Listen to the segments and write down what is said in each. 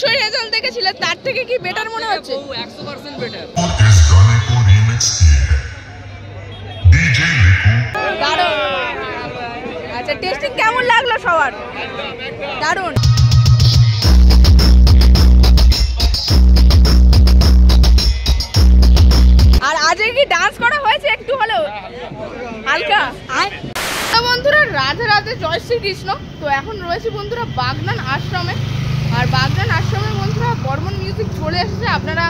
অবশ্যই রেজাল্ট দেখেছিলে, তার থেকে কি বেটার মনে হচ্ছে? 100% বেটার। আচ্ছা, টেস্টিং কেমন লাগলো সবার? দারুণ। আর আজকে কি ডান্স করা হয়েছে একটু হলেও? হালকা। তো বন্ধুরা, রাধে রাধে, জয় শ্রীকৃষ্ণ। তো এখন রয়েছে বন্ধুরা বাগনান আশ্রমে। আর বাগনান আশ্রমে বন্ধুরা বর্মন মিউজিক চলে এসেছে, আপনারা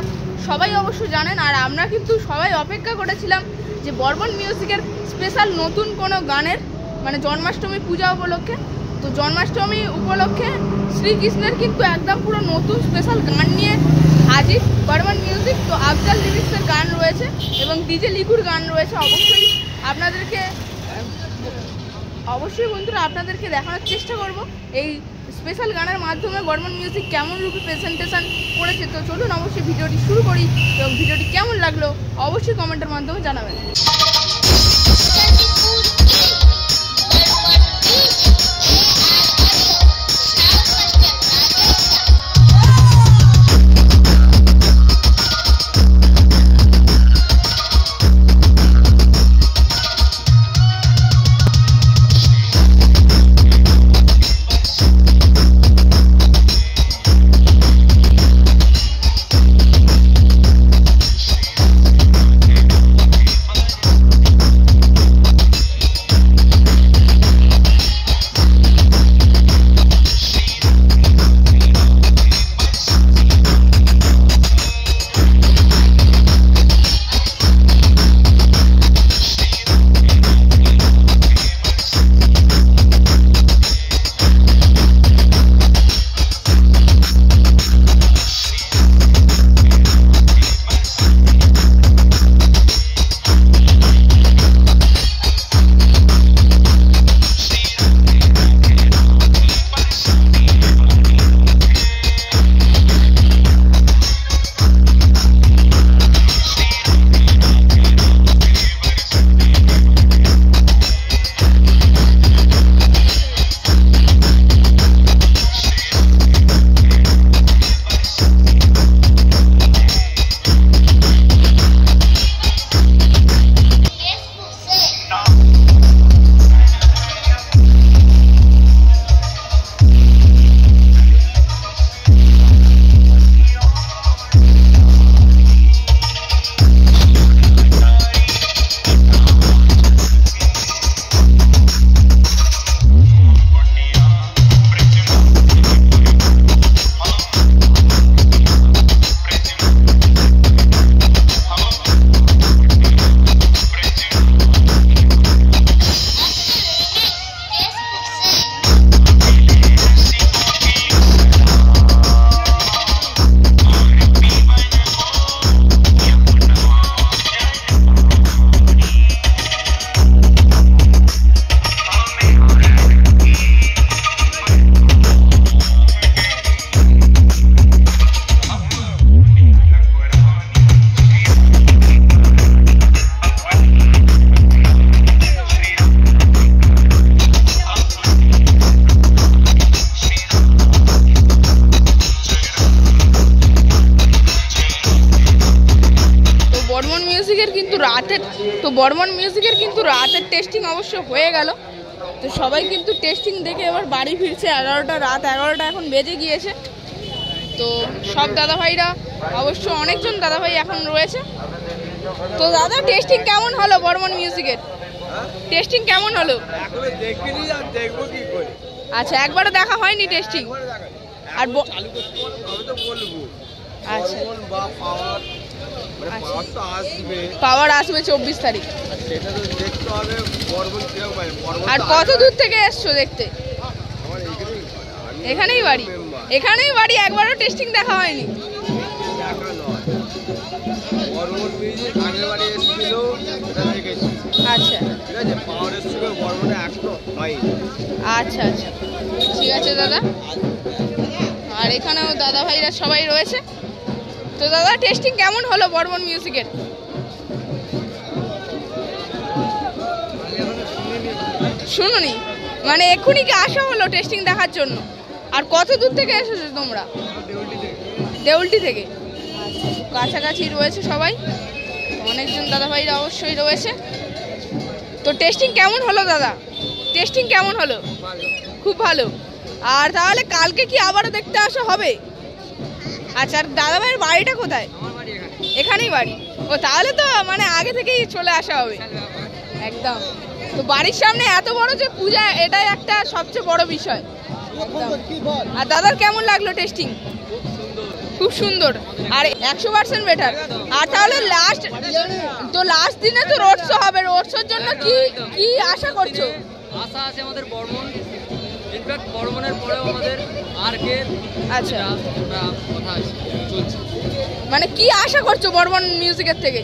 সবাই অবশ্য জানেন। আর আমরা কিন্তু সবাই অপেক্ষা করেছিলাম যে বর্মন মিউজিকের স্পেশাল নতুন কোনো গানের, মানে জন্মাষ্টমী পূজা উপলক্ষে। তো জন্মাষ্টমী উপলক্ষে শ্রীকৃষ্ণের কিন্তু একদম পুরো নতুন স্পেশাল গান নিয়ে হাজির বর্মন মিউজিক। তো আফজাল লিরিক্সের গান রয়েছে এবং ডিজে লিকুর গান রয়েছে। অবশ্যই বন্ধুরা আপনাদেরকে দেখানোর চেষ্টা করব এই স্পেশাল গানের মাধ্যমে বর্মন মিউজিক কেমন রূপে প্রেজেন্টেশন করেছে। তো চলুন অবশ্যই ভিডিওটি শুরু করি এবং ভিডিওটি কেমন লাগলো অবশ্যই কমেন্টের মাধ্যমে জানাবেন। বর্মন মিউজিকের কিন্তু রাতের টেস্টিং অবশ্য হয়ে গেল। তো সবাই কিন্তু টেস্টিং দেখে এবার বাড়ি ফিরছে। রাত 11টা এখন বেজে গিয়েছে। তো সব দাদাভাইরা অবশ্য অনেকজন দাদাভাই এখন রয়েছে। তো দাদা, টেস্টিং কেমন হলো বর্মন মিউজিকের? টেস্টিং কেমন হলো? আচ্ছা, একবারও দেখা হয়নি টেস্টিং? আর আচ্ছা, পাওয়ার আসবে 24 তারিখ। আর কত দূর থেকে এসছো দেখতে? এখানেই বাড়ি? এখানেই বাড়ি, একবারও টেস্টিং দেখা হয়নি? আচ্ছা আচ্ছা আচ্ছা, ঠিক আছে দাদা। আর এখানেও দাদা ভাইরা সবাই রয়েছে। তো দাদা, টেস্টিং কেমন হলো বর্মন মিউজিকের? শুনুনি, মানে এক্ষুনি কি আসা হলো টেস্টিং দেখার জন্য? আর কত দূর থেকে এসেছো তোমরা? দেউলটি থেকে। আচ্ছা, কাছাকাছি রয়েছে সবাই, অনেকজন দাদাভাইরা অবশ্যই রয়েছে। তো টেস্টিং কেমন হলো দাদা? টেস্টিং কেমন হলো? খুব ভালো। আর তাহলে কালকে কি আবারও দেখতে আসা হবে? আচ্ছা, আর দাদাভাইয়ের বাড়িটা কোথায়? এখানেই বাড়ি। ও তাহলে তো মানে আগে থেকেই চলে আসা হবে একদম। তো বাড়ির সামনে এত বড় যে পূজা, এটাই একটা সবচেয়ে বড় বিষয়। আর দাদার কেমন লাগলো টেস্টিং? খুব সুন্দর আর 100% বেটার। আর তাহলে লাস্ট দিনে তো রোড শো হবে, রোড শোর জন্য কি আশা করছো? আশা আছে আমাদের বর্মন, ইনফ্যাক্ট বর্মনের পরেও আমাদের আরকে। আচ্ছা, কথা চলছে, মানে কি আশা করছো বর্মন মিউজিকের থেকে?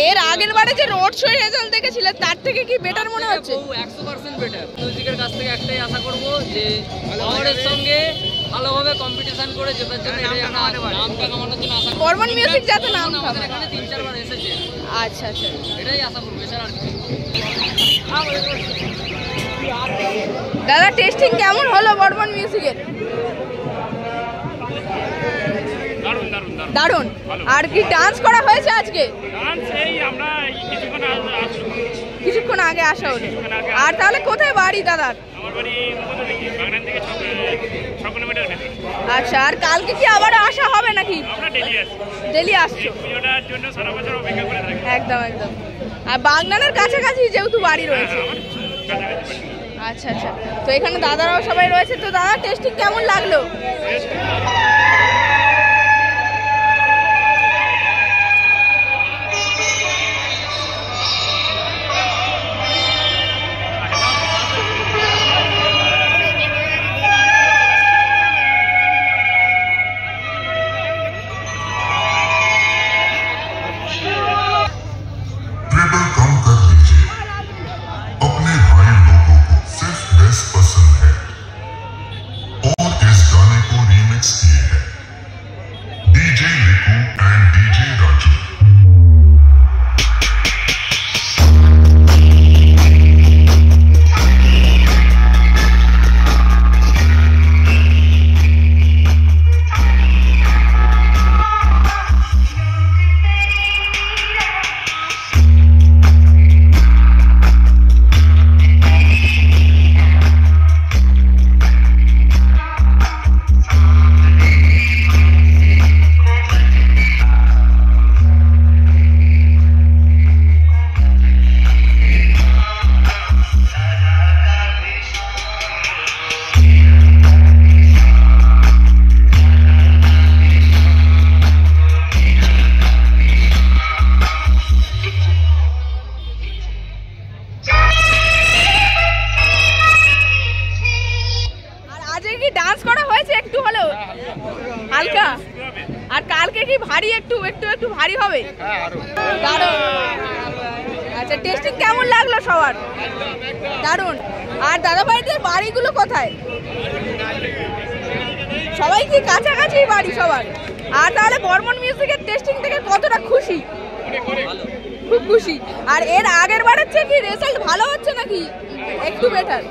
এর আগের বারে যে রোড শো রেজাল্ট দেখেছিলে তার থেকে কি বেটার মনে হচ্ছে? 100% বেটার। মিউজিকের কাছ থেকে একটাই আশা করব যে আমাদের সঙ্গে ভালোভাবে কম্পিটিশন করে জেতার জন্য, নামটা কামানোর জন্য আশা করব। বর্মন মিউজিক যাতে নাম আমাদের এখানে 3-4 বার এসেছে। আচ্ছা আচ্ছা, এটাই আশা করব, এছাড়া আর কিছু। দাদা টেস্টিং কেমন হলো বর্মন মিউজিকের? দারুণ। আর কি ডান্স করা হয়েছে আজকে? কিছুক্ষণ আগে আসা হলো। আর তাহলে কোথায় বাড়ি দাদার? আচ্ছা, আর কালকে কি আবার আসা হবে নাকি? ডেলি আসছো? একদম একদম। আর বাগনানের কাছাকাছি যেহেতু বাড়ি রয়েছে। আচ্ছা আচ্ছা, তো এখানে দাদারাও সবাই রয়েছে। তো দাদা টেস্টিং কেমন লাগলো? ডান্স করা হয়েছে একটু হলেও হালকা? আর কালকে কি ভারী একটু ভারী হবে? দারুণ। আচ্ছা, টেস্টিং কেমন লাগলো সবার? দারুণ। আর দাদা ভাইদের বাড়িগুলো কোথায়? সবাই কি কাছাকাছি বাড়ি সবার? আর তাহলে বর্মন মিউজিকের টেস্টিং থেকে কতটা খুশি? খুব খুশি। আর এর আগের বারের চেয়ে কি রেজাল্ট ভালো হচ্ছে নাকি একটু বেটার?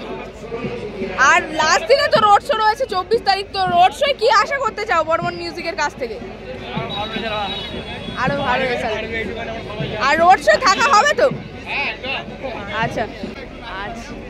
আর লাস্ট দিনে তো রোড শো রয়েছে 24 তারিখ। তো রোড শোয় কি আশা করতে চাও বর্মন মিউজিকের কাছ থেকে? আরো ভালো রেজাল্ট। আর রোড শো থাকা হবে তো? আচ্ছা আচ্ছা।